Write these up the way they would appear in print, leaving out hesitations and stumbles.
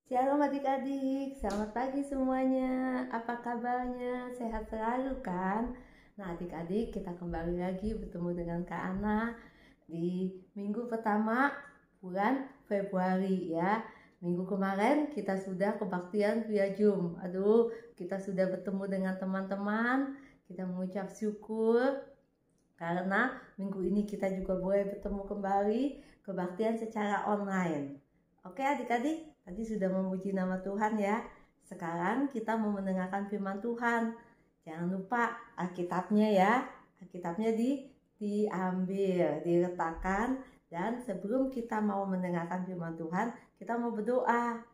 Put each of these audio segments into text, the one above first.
Shalom adik-adik, selamat pagi semuanya. Apa kabarnya? Sehat selalu kan? Nah adik-adik, kita kembali lagi bertemu dengan Kak Ana di minggu pertama bulan Februari ya. Minggu kemarin kita sudah kebaktian via Zoom. Aduh, kita sudah bertemu dengan teman-teman. Kita mengucap syukur karena minggu ini kita juga boleh bertemu kembali kebaktian secara online. Oke adik-adik, tadi sudah memuji nama Tuhan ya. Sekarang kita mau mendengarkan firman Tuhan. Jangan lupa Alkitabnya ya. Alkitabnya diambil, diletakkan. Dan sebelum kita mau mendengarkan firman Tuhan, kita mau berdoa.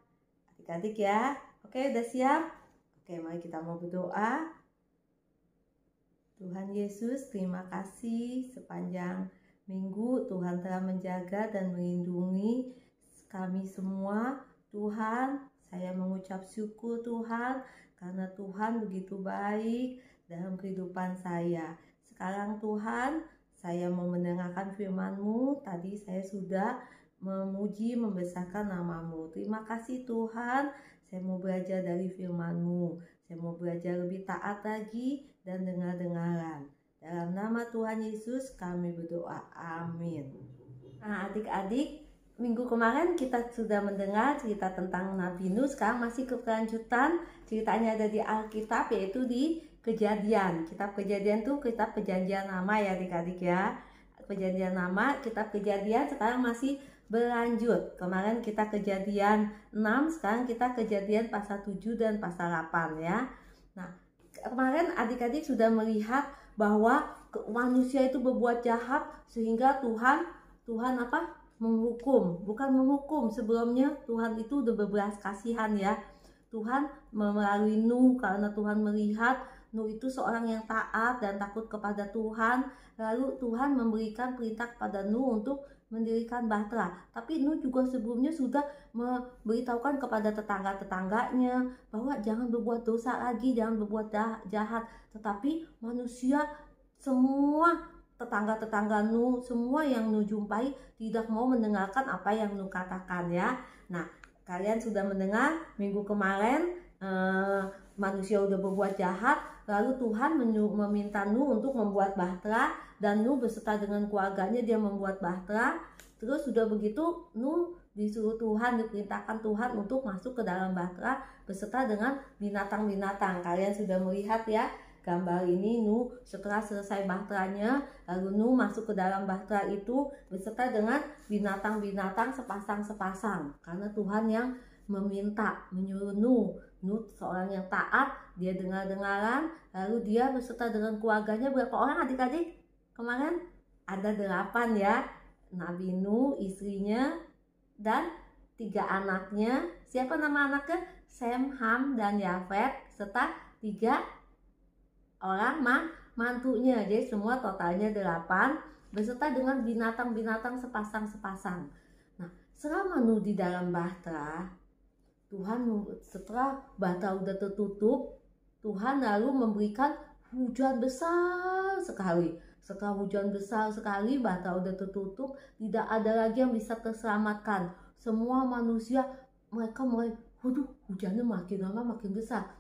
Adik-adik ya. Oke, udah siap? Oke, mari kita mau berdoa. Tuhan Yesus, terima kasih sepanjang minggu Tuhan telah menjaga dan melindungi kami semua. Tuhan, saya mengucap syukur Tuhan karena Tuhan begitu baik dalam kehidupan saya. Sekarang Tuhan, saya mau mendengarkan firman-Mu. Tadi saya sudah memuji, membesarkan nama-Mu. Terima kasih Tuhan, saya mau belajar dari firman-Mu. Saya mau belajar lebih taat lagi dan dengar-dengaran. Dalam nama Tuhan Yesus kami berdoa. Amin. Nah adik-adik, minggu kemarin kita sudah mendengar cerita tentang Nabi Nuh. Sekarang masih kelanjutan ceritanya ada di Alkitab, yaitu di Kejadian. Kitab Kejadian tuh kitab perjanjian lama ya adik-adik ya. Perjanjian lama, kitab Kejadian sekarang masih berlanjut. Kemarin kita Kejadian 6, sekarang kita Kejadian pasal 7 dan pasal 8 ya. Nah, kemarin adik-adik sudah melihat bahwa manusia itu berbuat jahat sehingga Tuhan apa? Menghukum, bukan menghukum. Sebelumnya Tuhan itu udah berbelas kasihan ya. Tuhan melalui Nuh, karena Tuhan melihat Nuh itu seorang yang taat dan takut kepada Tuhan. Lalu Tuhan memberikan perintah kepada Nuh untuk mendirikan bahtera. Tapi Nuh juga sebelumnya sudah memberitahukan kepada tetangga-tetangganya bahwa jangan berbuat dosa lagi, jangan berbuat jahat. Tetapi manusia semua tetangga-tetangga Nuh, semua yang Nuh jumpai tidak mau mendengarkan apa yang Nuh katakan ya. Nah, kalian sudah mendengar minggu kemarin manusia udah berbuat jahat, lalu Tuhan meminta Nuh untuk membuat bahtera, dan Nuh beserta dengan keluarganya dia membuat bahtera. Terus sudah begitu Nuh disuruh Tuhan, diperintahkan Tuhan untuk masuk ke dalam bahtera beserta dengan binatang-binatang. Kalian sudah melihat ya gambar ini. Nuh setelah selesai bahteranya, lalu Nuh masuk ke dalam bahtera itu beserta dengan binatang-binatang sepasang-sepasang, karena Tuhan yang menyuruh Nuh. Nuh seorang yang taat, dia dengar-dengaran, lalu dia beserta dengan keluarganya. Berapa orang adik-adik? Kemarin ada 8 ya. Nabi Nuh, istrinya, dan 3 anaknya. Siapa nama anaknya? Sem, Ham, dan Yafet, serta 3 orang mantunya. Jadi semua totalnya 8 beserta dengan binatang-binatang sepasang-sepasang. Nah, selama Nuh di dalam bahtera, Tuhan setelah bahtera udah tertutup, Tuhan lalu memberikan hujan besar sekali. Setelah hujan besar sekali, bahtera udah tertutup, tidak ada lagi yang bisa terselamatkan. Semua manusia mereka mulai, waduh, hujannya makin lama makin besar.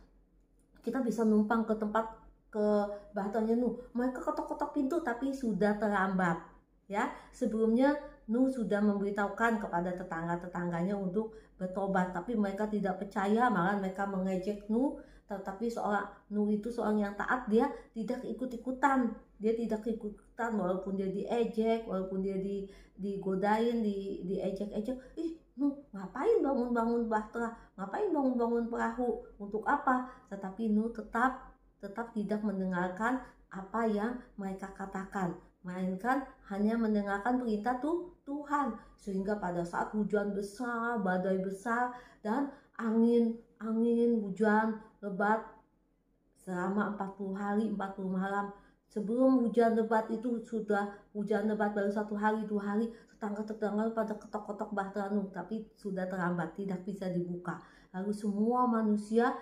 Kita bisa numpang ke tempat ke bahteranya Nuh. Mereka ketok-ketok pintu tapi sudah terlambat ya. Sebelumnya Nuh sudah memberitahukan kepada tetangga-tetangganya untuk bertobat, tapi mereka tidak percaya, malah mereka mengejek Nuh. Tetapi seorang Nuh itu seorang yang taat, dia tidak ikut-ikutan. Dia tidak ikut-ikutan walaupun dia diejek, walaupun dia digodain, diejek-ejek. Ih, Nuh ngapain bangun-bangun bahtera, ngapain bangun-bangun perahu, untuk apa? Tetapi Nuh tetap tidak mendengarkan apa yang mereka katakan, melainkan hanya mendengarkan perintah Tuhan. Sehingga pada saat hujan besar, badai besar, dan angin hujan lebat selama 40 hari 40 malam. Sebelum hujan lebat itu, sudah hujan lebat baru 1 hari 2 hari, tetangga-tetangga pada ketok-ketok bahtera Nuh, tapi sudah terlambat, tidak bisa dibuka. Lalu semua manusia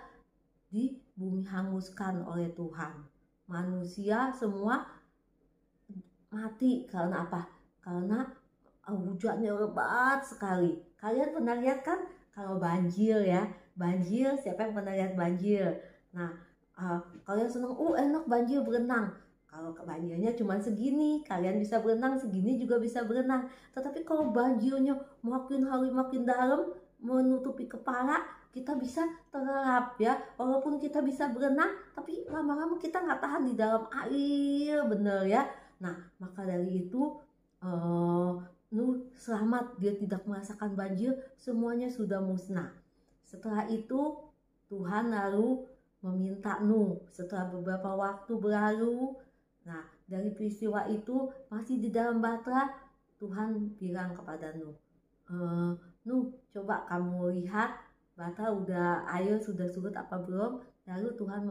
di bumi hanguskan oleh Tuhan. Manusia semua mati karena apa? Karena hujannya lebat sekali. Kalian pernah lihat kan kalau banjir ya, banjir, siapa yang pernah lihat banjir? Nah, kalian senang, enak banjir berenang. Kalau banjirnya cuma segini, kalian bisa berenang, segini juga bisa berenang. Tetapi kalau banjirnya makin hari makin dalam, menutupi kepala, kita bisa terlelap ya. Walaupun kita bisa berenang, tapi lama-lama kita nggak tahan di dalam air, bener ya. Nah, maka dari itu, Nuh selamat, dia tidak merasakan banjir, semuanya sudah musnah. Setelah itu Tuhan lalu meminta Nuh, setelah beberapa waktu berlalu, nah dari peristiwa itu masih di dalam bahtera, Tuhan bilang kepada Nuh, Nuh coba kamu lihat bahtera udah air sudah surut apa belum. Lalu Tuhan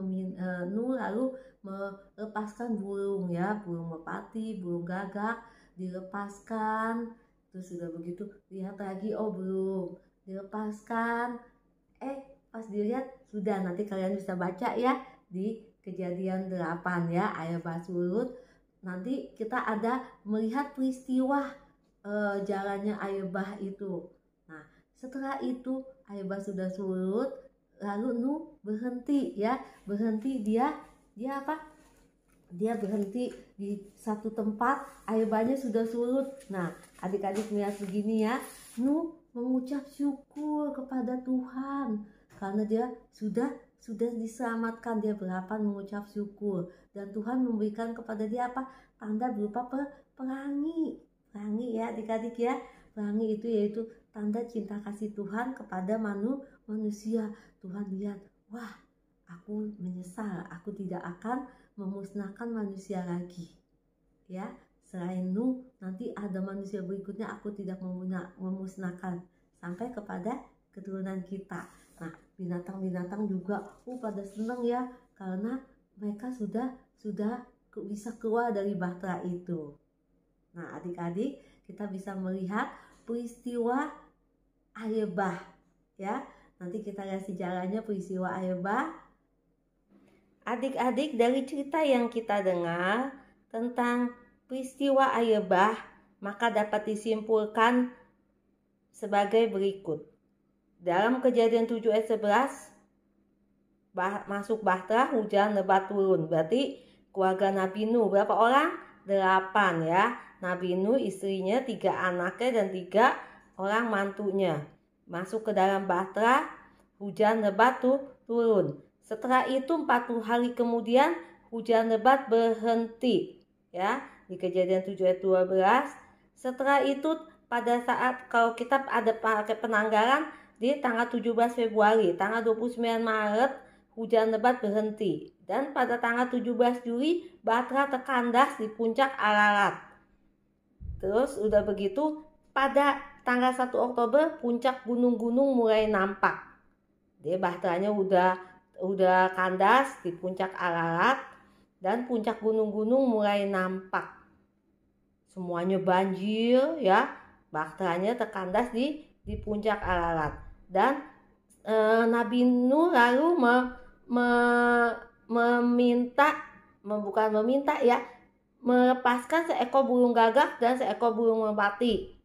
Nuh lalu melepaskan burung ya, burung merpati, burung gagak, dilepaskan. Terus sudah begitu lihat lagi, belum dilepaskan. Pas dilihat sudah, nanti kalian bisa baca ya di Kejadian 8 ya, air bah surut. Nanti kita ada melihat peristiwa jalannya air bah itu. Nah, setelah itu air bah sudah surut, lalu Nuh berhenti ya, dia apa? Dia berhenti di satu tempat, air bahnya sudah surut. Nah, adik-adik melihat begini ya, Nuh mengucap syukur kepada Tuhan karena dia sudah diselamatkan. Dia berharapan mengucap syukur, dan Tuhan memberikan kepada dia apa? Tanda berupa pelangi ya adik-adik ya. Pelangi itu yaitu tanda cinta kasih Tuhan kepada manusia. Tuhan lihat, wah, aku menyesal, aku tidak akan memusnahkan manusia lagi ya. Selain Nuh, nanti ada manusia berikutnya aku tidak memusnahkan sampai kepada keturunan kita. Nah, binatang-binatang juga pada senang ya, karena mereka sudah bisa keluar dari bahtera itu. Nah, adik-adik, kita bisa melihat peristiwa air bah ya. Nanti kita lihat sejarahnya peristiwa air bah. Adik-adik, dari cerita yang kita dengar tentang peristiwa air bah, maka dapat disimpulkan sebagai berikut. Dalam Kejadian 7 ayat 11, masuk bahtera, hujan lebat turun. Berarti keluarga Nabi Nuh berapa orang? 8 ya. Nabi Nuh, istrinya, 3 anaknya, dan 3 orang mantunya. Masuk ke dalam bahtera, hujan lebat turun. Setelah itu 40 hari kemudian hujan lebat berhenti ya, di Kejadian 7 ayat 12. Setelah itu pada saat kalau kita ada pakai penanggalan di tanggal 17 Februari, tanggal 29 Maret hujan lebat berhenti, dan pada tanggal 17 Juli bahtera terkandas di puncak Ararat. Terus udah begitu pada tanggal 1 Oktober puncak gunung-gunung mulai nampak. Dia bahteranya udah kandas di puncak Ararat, dan puncak gunung-gunung mulai nampak. Semuanya banjir ya, bahteranya terkandas di puncak Ararat. Dan Nabi Nuh lalu melepaskan seekor burung gagak dan seekor burung merpati.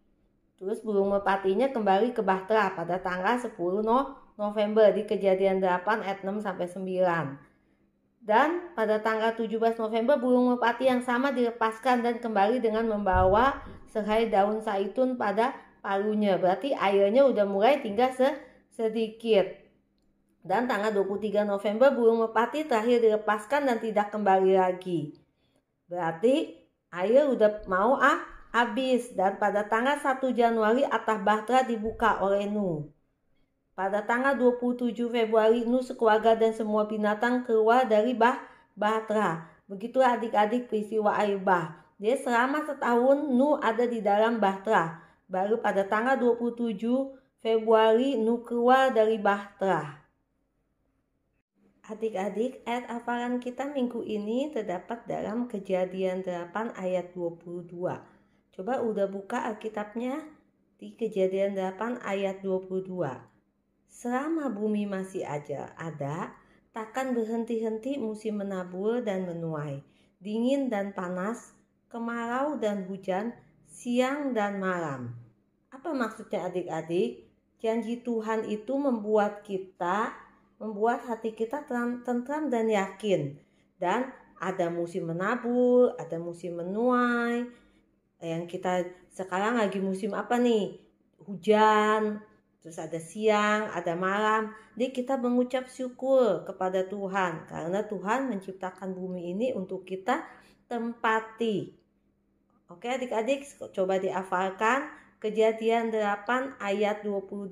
Terus burung merpatinya kembali ke bahtera pada tanggal 10 November di Kejadian 8 ayat 6 sampai 9. Dan pada tanggal 17 November burung merpati yang sama dilepaskan dan kembali dengan membawa sehelai daun zaitun pada paruhnya. Berarti airnya udah mulai tinggal sedikit. Dan tanggal 23 November burung merpati terakhir dilepaskan dan tidak kembali lagi. Berarti air udah mau habis. Dan pada tanggal 1 Januari atap bahtera dibuka oleh Nuh. Pada tanggal 27 Februari Nuh sekeluarga dan semua binatang keluar dari bahtera. Begitulah adik-adik peristiwa air bah. Dia selama setahun Nuh ada di dalam bahtera. Baru pada tanggal 27 Februari Nuh keluar dari bahtera. Adik-adik, ayat hafalan kita minggu ini terdapat dalam Kejadian 8 ayat 22. Coba udah buka Alkitabnya di Kejadian 8 ayat 22. Selama bumi masih ada, takkan berhenti-henti musim menabur dan menuai, dingin dan panas, kemarau dan hujan, siang dan malam. Apa maksudnya adik-adik? Janji Tuhan itu membuat hati kita tentram dan yakin. Dan ada musim menabur, ada musim menuai. Yang kita sekarang lagi musim apa nih? Hujan, terus ada siang, ada malam. Jadi kita mengucap syukur kepada Tuhan karena Tuhan menciptakan bumi ini untuk kita tempati. Oke adik-adik, coba dihafalkan Kejadian 8 ayat 22.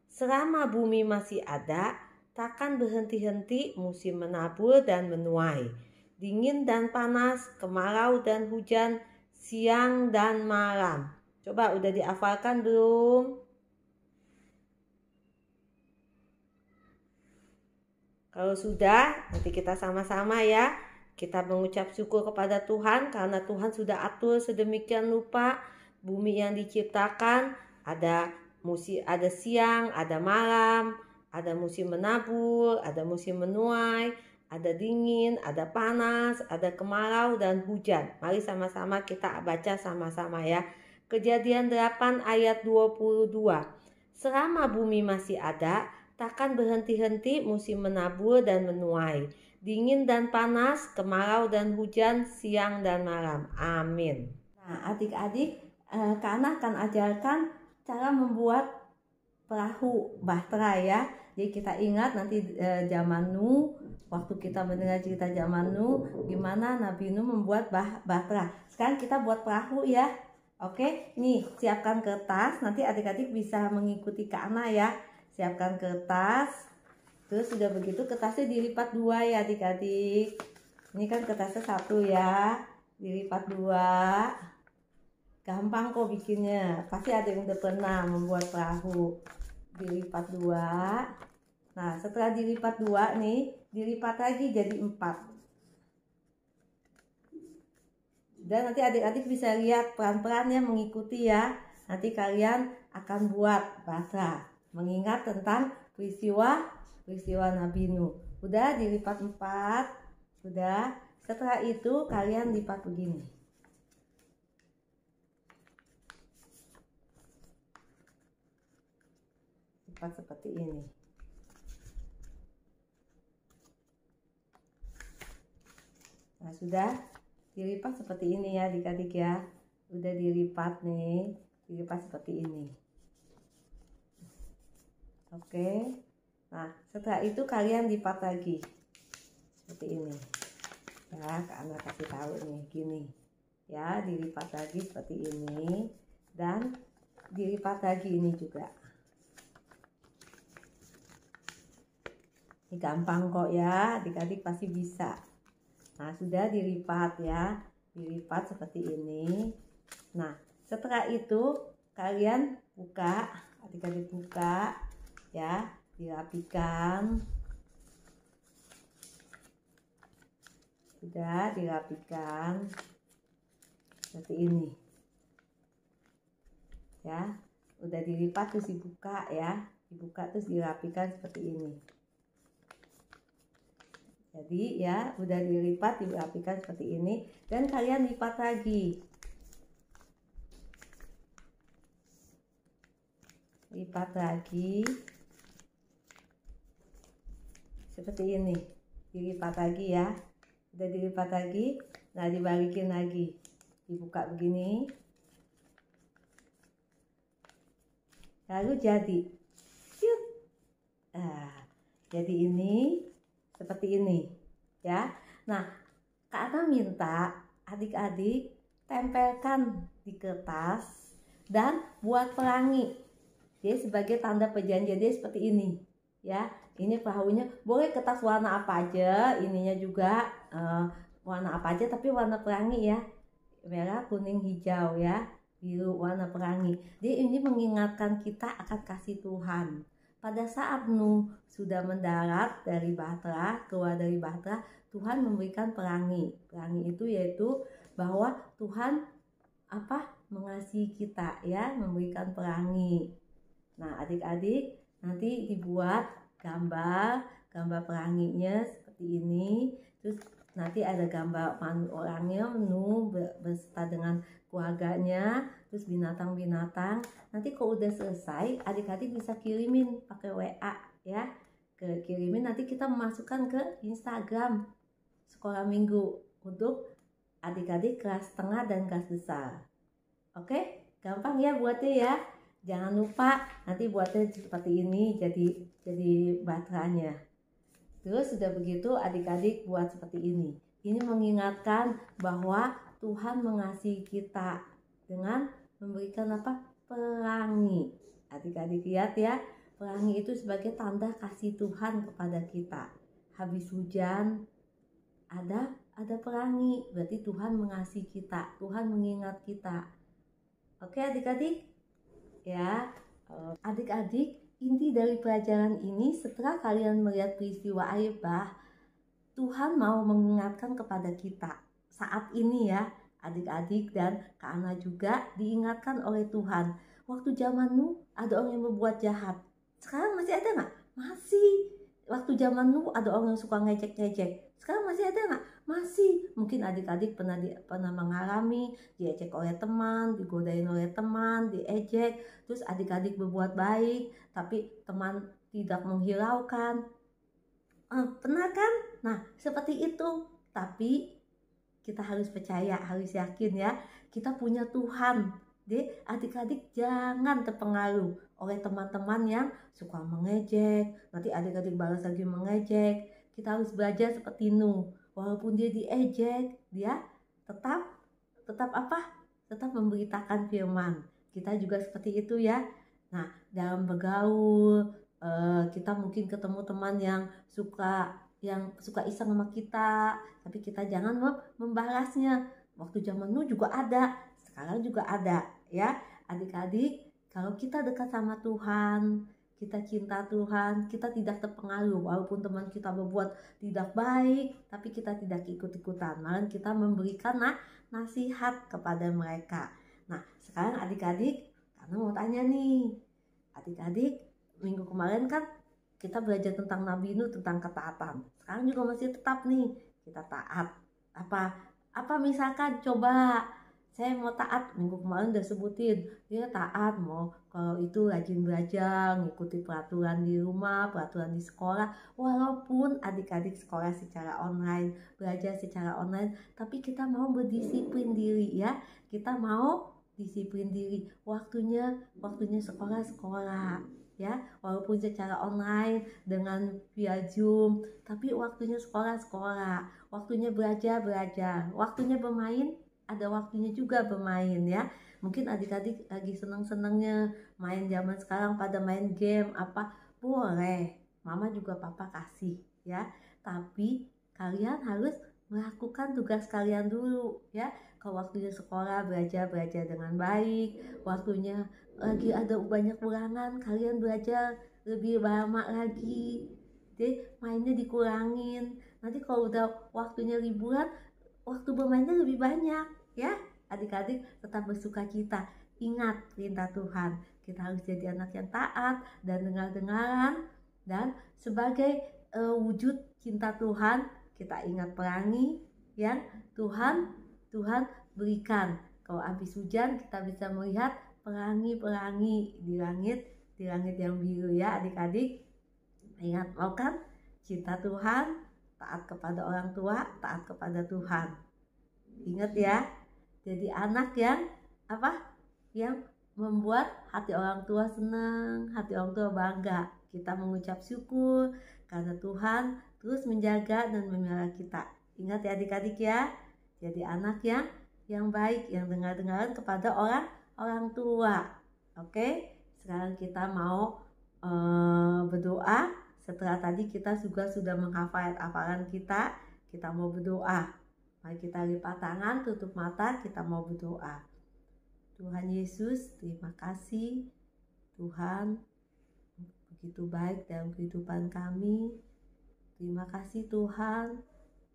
Selama bumi masih ada, takkan berhenti-henti musim menabur dan menuai. Dingin dan panas, kemarau dan hujan, siang dan malam. Coba udah dihafalkan belum? Kalau sudah, nanti kita sama-sama ya. Kita mengucap syukur kepada Tuhan karena Tuhan sudah atur sedemikian rupa bumi yang diciptakan. Ada siang, ada malam, ada musim menabur, ada musim menuai, ada dingin, ada panas, ada kemarau dan hujan. Mari sama-sama kita baca sama-sama ya. Kejadian 8 ayat 22. Selama bumi masih ada, takkan berhenti-henti musim menabur dan menuai. Dingin dan panas, kemarau dan hujan, siang dan malam. Amin. Nah, adik-adik, Kak Ana akan ajarkan cara membuat perahu bahtera ya. Jadi kita ingat nanti zaman Nuh, waktu kita mendengar cerita zaman Nuh, gimana Nabi Nuh membuat bahtera. Sekarang kita buat perahu ya. Oke, nih siapkan kertas. Nanti adik-adik bisa mengikuti Kak Ana ya. Siapkan kertas. Terus sudah begitu kertasnya dilipat 2 ya adik-adik. Ini kan kertasnya 1 ya. Dilipat 2. Gampang kok bikinnya. Pasti ada yang udah pernah membuat perahu. Dilipat 2. Nah setelah dilipat 2 nih, dilipat lagi jadi 4. Dan nanti adik-adik bisa lihat pelan-pelan ya, mengikuti ya. Nanti kalian akan buat bahtera. Mengingat tentang peristiwa Nabi Nuh. Udah dilipat 4. Udah. Setelah itu kalian lipat begini. Lipat seperti ini. Nah sudah dilipat seperti ini ya adik-adik ya. Udah dilipat nih. Dilipat seperti ini. Oke. Nah setelah itu kalian lipat lagi seperti ini ya. Kak Ana kasih tahu nih gini ya, dilipat lagi seperti ini dan dilipat lagi ini juga. Ini gampang kok ya, adik-adik pasti bisa. Nah sudah dilipat ya, dilipat seperti ini. Nah setelah itu kalian buka, adik-adik buka ya, dirapikan. Sudah dirapikan seperti ini ya. Udah dilipat terus dibuka ya, dibuka terus dirapikan seperti ini. Jadi ya udah dilipat dirapikan seperti ini dan kalian lipat lagi. Lipat lagi seperti ini, dilipat lagi ya. Udah dilipat lagi, nah dibalikin lagi, dibuka begini, lalu jadi jadi ini seperti ini ya. Nah Kak Ana minta adik-adik tempelkan di kertas dan buat pelangi. Jadi sebagai tanda perjanjian dia seperti ini ya. Ini perahunya boleh kertas warna apa aja, ininya juga warna apa aja, tapi warna pelangi ya, merah, kuning, hijau ya, biru, warna pelangi. Jadi ini mengingatkan kita akan kasih Tuhan. Pada saat Nuh sudah mendarat dari bahtera, keluar dari bahtera, Tuhan memberikan pelangi. Pelangi itu yaitu bahwa Tuhan mengasihi kita ya, memberikan pelangi. Nah adik-adik nanti dibuat gambar pelanginya seperti ini, terus nanti ada gambar orangnya beserta dengan keluarganya, terus binatang-binatang. Nanti kalau udah selesai, adik-adik bisa kirimin pakai WA ya. Kirimin, nanti kita memasukkan ke Instagram Sekolah Minggu untuk adik-adik kelas tengah dan kelas besar. Oke, gampang ya buatnya ya. Jangan lupa nanti buatnya seperti ini, jadi baterainya. Terus sudah begitu adik-adik buat seperti ini. Ini mengingatkan bahwa Tuhan mengasihi kita dengan memberikan apa? Pelangi. Adik-adik lihat ya, pelangi itu sebagai tanda kasih Tuhan kepada kita. Habis hujan ada pelangi, berarti Tuhan mengasihi kita, Tuhan mengingat kita. Oke adik-adik? Ya, adik-adik, inti dari pelajaran ini setelah kalian melihat peristiwa air bah, Tuhan mau mengingatkan kepada kita saat ini ya, adik-adik dan Kak Ana juga diingatkan oleh Tuhan. Waktu zaman Nuh ada orang yang berbuat jahat. Sekarang masih ada nggak? Masih. Waktu zaman Nuh ada orang yang suka ngejek-ngejek. Sekarang masih ada nggak? Masih. Mungkin adik-adik pernah mengalami diejek oleh teman, digodain oleh teman, diejek. Terus adik-adik berbuat baik, tapi teman tidak menghiraukan. Pernah kan? Nah, seperti itu. Tapi kita harus percaya, harus yakin ya. Kita punya Tuhan. Jadi adik-adik jangan terpengaruh oleh teman-teman yang suka mengejek. Nanti adik-adik balas lagi mengejek. Kita harus belajar seperti Nuh. Walaupun dia diejek, dia tetap apa? Tetap memberitakan firman. Kita juga seperti itu ya. Nah, dalam bergaul, kita mungkin ketemu teman yang suka iseng sama kita, tapi kita jangan membalasnya. Waktu zaman Nuh juga ada, sekarang juga ada ya. Adik-adik, kalau kita dekat sama Tuhan, kita cinta Tuhan, kita tidak terpengaruh walaupun teman kita berbuat tidak baik, tapi kita tidak ikut-ikutan, malah kita memberikan nasihat kepada mereka. Nah, sekarang adik-adik, karena mau tanya nih, adik-adik, minggu kemarin kan kita belajar tentang Nabi Nuh, tentang ketaatan. Sekarang juga masih tetap nih kita taat. Apa misalkan coba saya mau taat, minggu kemarin udah sebutin dia taat, mau kalau itu rajin belajar, ngikuti peraturan di rumah, peraturan di sekolah, walaupun adik-adik sekolah secara online, belajar secara online, tapi kita mau berdisiplin diri ya. Kita mau disiplin diri, waktunya sekolah ya, walaupun secara online dengan via Zoom, tapi waktunya sekolah, waktunya belajar, waktunya bermain, ada waktunya juga bermain ya. Mungkin adik-adik lagi seneng-senengnya main zaman sekarang, pada main game apa, boleh, mama juga papa kasih ya, tapi kalian harus melakukan tugas kalian dulu ya. Kalau waktunya sekolah, belajar dengan baik, waktunya lagi ada banyak ulangan, kalian belajar lebih lama lagi, jadi mainnya dikurangin. Nanti kalau udah waktunya liburan, waktu bermainnya lebih banyak ya. Adik-adik tetap bersukacita, ingat perintah Tuhan, kita harus jadi anak yang taat dan dengar-dengaran, dan sebagai wujud cinta Tuhan, kita ingat pelangi yang Tuhan berikan. Kalau habis hujan kita bisa melihat pelangi di langit yang biru ya adik-adik. Ingat, mau kan cinta Tuhan, taat kepada orang tua, taat kepada Tuhan. Ingat ya, jadi anak yang yang membuat hati orang tua senang, hati orang tua bangga. Kita mengucap syukur karena Tuhan terus menjaga dan memelihara kita. Ingat ya adik-adik ya, jadi anak yang baik, yang dengar-dengaran kepada orang tua. Oke, sekarang kita mau berdoa. Setelah tadi kita juga sudah menghafal hafalan kita mau berdoa. Mari kita lipat tangan, tutup mata, kita mau berdoa. Tuhan Yesus, terima kasih Tuhan, begitu baik dalam kehidupan kami. Terima kasih Tuhan,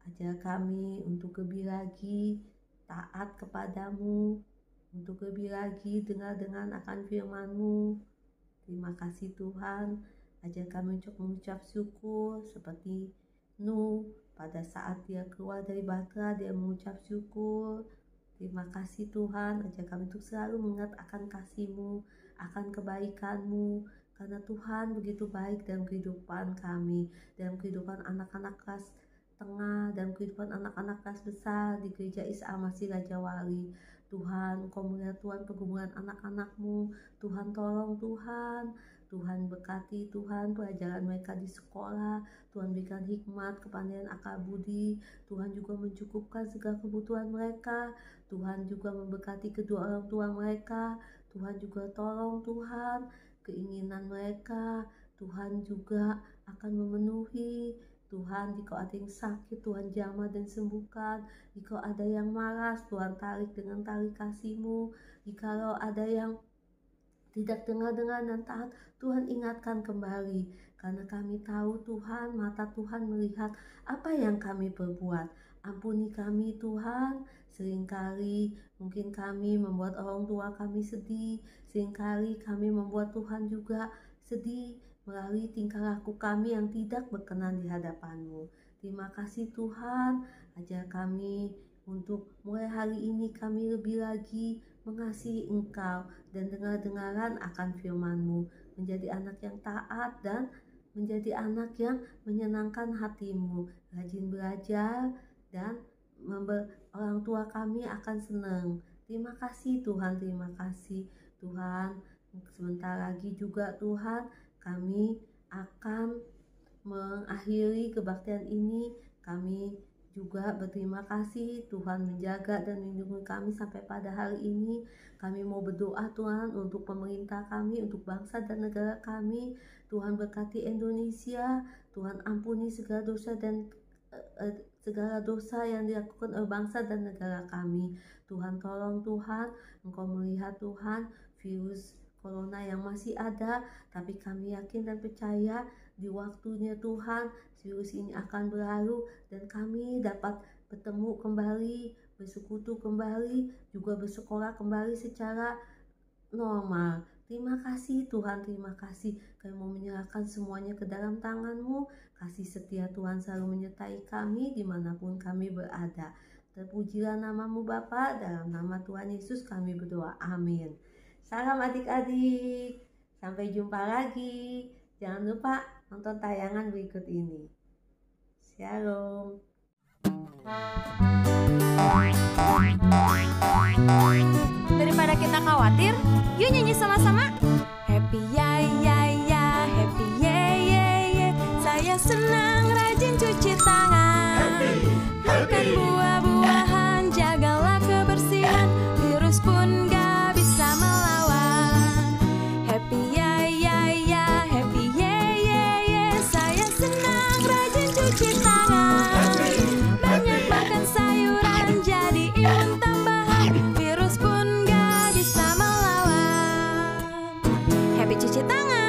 ajar kami untuk lebih lagi taat kepadamu, untuk lebih lagi dengar akan firman-Mu. Terima kasih Tuhan, ajar kami untuk mengucap syukur seperti Nuh, pada saat dia keluar dari Batra, dia mengucap syukur. Terima kasih Tuhan, ajar kami untuk selalu mengingat akan kasih-Mu, akan kebaikan-Mu. Karena Tuhan begitu baik dalam kehidupan kami, dalam kehidupan anak-anak kelas tengah, dalam kehidupan anak-anak kelas besar di Gereja Isa Masih Raja Wali. Tuhan, Engkau melihat Tuhan pergumulan anak-anak-Mu. Tuhan tolong Tuhan. Tuhan berkati Tuhan pelajaran mereka di sekolah. Tuhan berikan hikmat, kepandaian, akal budi. Tuhan juga mencukupkan segala kebutuhan mereka. Tuhan juga memberkati kedua orang tua mereka. Tuhan juga tolong Tuhan keinginan mereka. Tuhan juga akan memenuhi. Tuhan, jika ada yang sakit, Tuhan jamah dan sembuhkan. Jika ada yang malas, Tuhan tarik dengan tali kasih-Mu. Jikalau ada yang tidak dengar-dengar dan taat, Tuhan ingatkan kembali. Karena kami tahu Tuhan, mata Tuhan melihat apa yang kami perbuat. Ampuni kami Tuhan, seringkali mungkin kami membuat orang tua kami sedih. Seringkali kami membuat Tuhan juga sedih melalui tingkah laku kami yang tidak berkenan di hadapan-Mu. Terima kasih Tuhan, ajar kami untuk mulai hari ini kami lebih lagi mengasihi Engkau dan dengar-dengaran akan firman-Mu, menjadi anak yang taat dan menjadi anak yang menyenangkan hati-Mu, rajin belajar dan orang tua kami akan senang. Terima kasih Tuhan, terima kasih Tuhan. Sebentar lagi juga Tuhan kami akan mengakhiri kebaktian ini. Kami juga berterima kasih Tuhan menjaga dan melindungi kami sampai pada hari ini. Kami mau berdoa Tuhan untuk pemerintah kami, untuk bangsa dan negara kami. Tuhan berkati Indonesia. Tuhan ampuni segala dosa dan segala dosa yang dilakukan oleh bangsa dan negara kami. Tuhan tolong Tuhan, Engkau melihat Tuhan virus corona yang masih ada, tapi kami yakin dan percaya di waktunya Tuhan virus ini akan berlalu dan kami dapat bertemu kembali, bersekutu kembali, juga bersekolah kembali secara normal. Terima kasih Tuhan, terima kasih. Kami mau menyerahkan semuanya ke dalam tangan-Mu. Kasih setia Tuhan selalu menyertai kami dimanapun kami berada. Terpujilah nama-Mu Bapa, dalam nama Tuhan Yesus kami berdoa, amin. Salam adik-adik, sampai jumpa lagi. Jangan lupa nonton tayangan berikut ini. Shalom. Daripada kita khawatir, yuk nyanyi sama-sama. Happy ya ya ya, happy ye ye ye. Saya senang rajin cuci tangan. Makan buah-buahan, jagalah kebersihan. Virus pun gak bisa melawan. Happy ya ya ya, happy ye ye ye. Saya senang rajin cuci tangan. Banyak makan sayuran, jadi imun tambahan. Virus pun gak bisa melawan. Happy cuci tangan.